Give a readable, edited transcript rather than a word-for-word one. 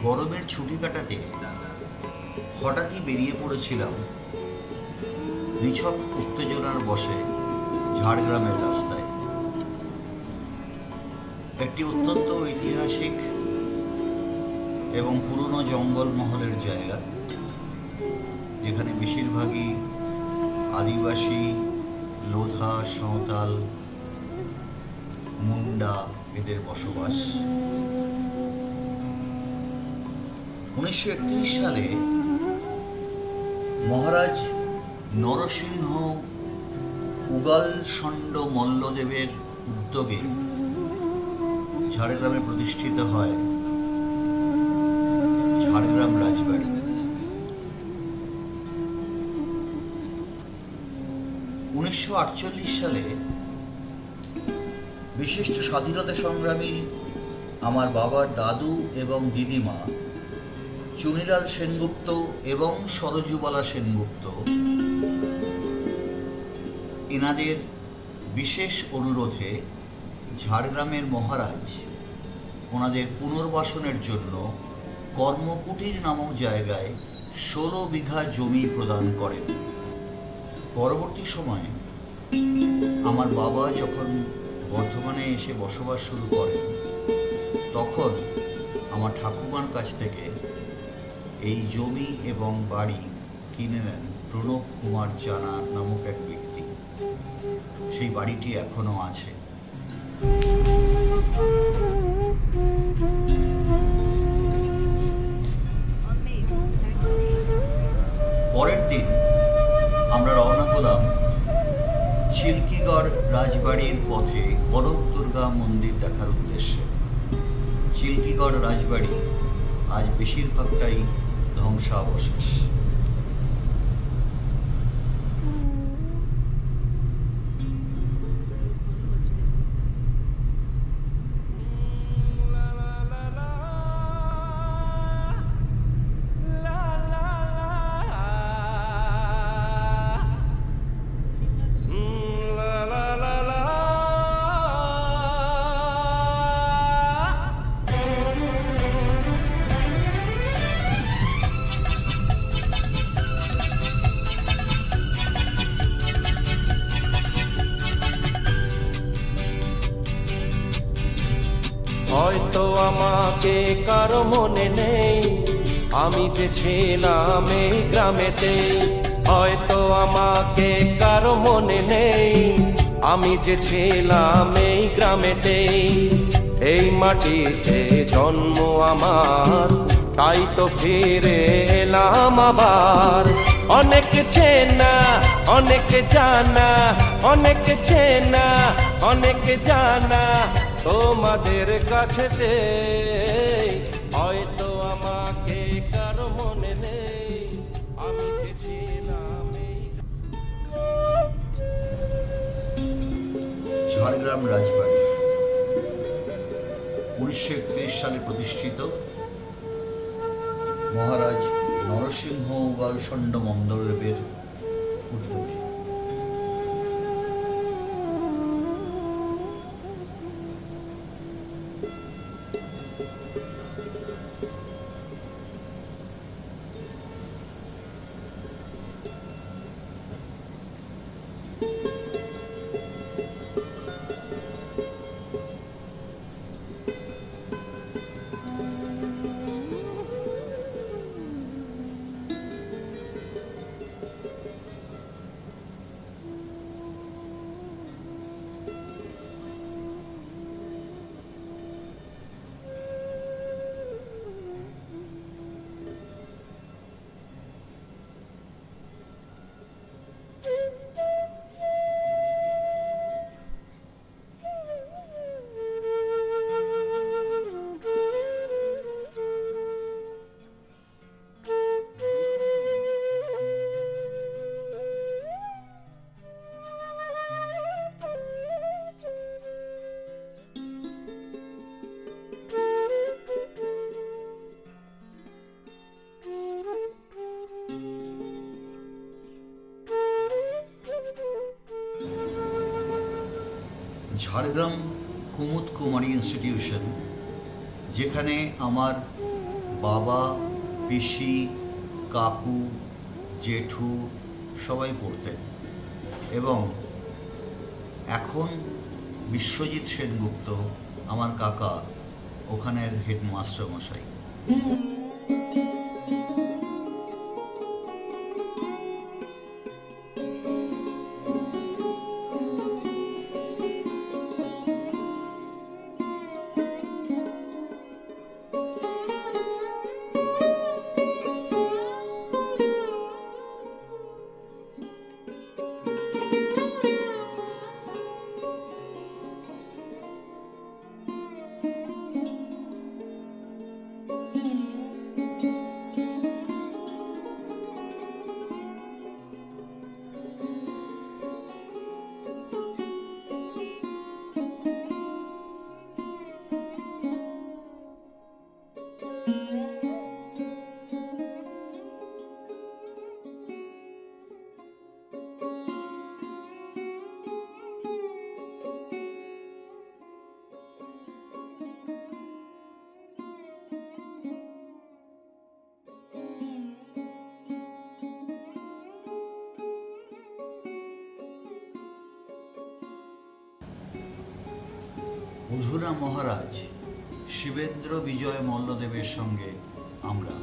গরমের ছুটি কাটাতে হঠাৎই বেরিয়ে পড়েছিলাম নিছক উত্তেজনার বশে ঝাড়গ্রামের রাস্তায়। একটি অত্যন্ত ঐতিহাসিক এবং পুরনো জঙ্গলমহলের জায়গা, যেখানে বেশিরভাগই আদিবাসী, লোধা, সাঁওতাল, মুন্ডা এদের বসবাস। 1931 সালে মহারাজ নরসিংহ উগালষণ্ড মল্লদেবের উদ্যোগে ঝাড়গ্রামে প্রতিষ্ঠিত হয় ঝাড়গ্রাম রাজবাড়ি। 1948 সালে বিশিষ্ট স্বাধীনতা সংগ্রামী আমার বাবার দাদু এবং দিদিমা চুনিলাল সেনগুপ্ত এবং সরজুবালা সেনগুপ্ত এনাদের বিশেষ অনুরোধে ঝাড়গ্রামের মহারাজ ওনাদের পুনর্বাসনের জন্য কর্মকুটির নামক জায়গায় 16 বিঘা জমি প্রদান করেন। পরবর্তী সময়ে আমার বাবা যখন বর্ধমানে এসে বসবাস শুরু করেন, তখন আমার ঠাকুমার কাছ থেকে এই জমি এবং বাড়ি কিনে নেন প্রণব কুমার জানা নামক এক ব্যক্তি। সেই বাড়িটি এখনো আছে। পরের দিন আমরা রওনা হলাম চিল্কিগড় রাজবাড়ির পথে কনক দুর্গা মন্দির দেখার উদ্দেশ্যে। চিল্কিগড় রাজবাড়ি আজ বেশিরভাগটাই ধ্বংসাবশেষ। হয়তো আমাকে কারো মনে নেই, আমি যে ছিলাম এই গ্রামেতে। হয়তো আমাকে কারো মনে নেই, আমি যে ছিলাম এই গ্রামেতে। এই মাটিতে জন্ম আমার, তাই তো ফিরে এলাম আবার। অনেক চেনা, অনেক জানা, অনেক চেনা, অনেক জানা তোমাদের কাছেতে। হয়তো আমাকে কারো মনে নেই, আমি যে ছিলাম এই। ঝাড়গ্রাম রাজবাড়ি 1931 সালে প্রতিষ্ঠিত মহারাজ নরসিংহ উগালষণ্ড মল্লদেবের উদ্যোগে। ঝাড়গ্রাম কুমুদ কুমারী ইনস্টিটিউশন, যেখানে আমার বাবা, পিসি, কাকু, জেঠু সবাই পড়তেন। এবং এখন বিশ্বজিৎ সেনগুপ্ত আমার কাকা ওখানের হেডমাস্টার মশাই। অধুনা মহারাজ শিবেন্দ্র বিজয় মল্লদেবের সঙ্গে আমরা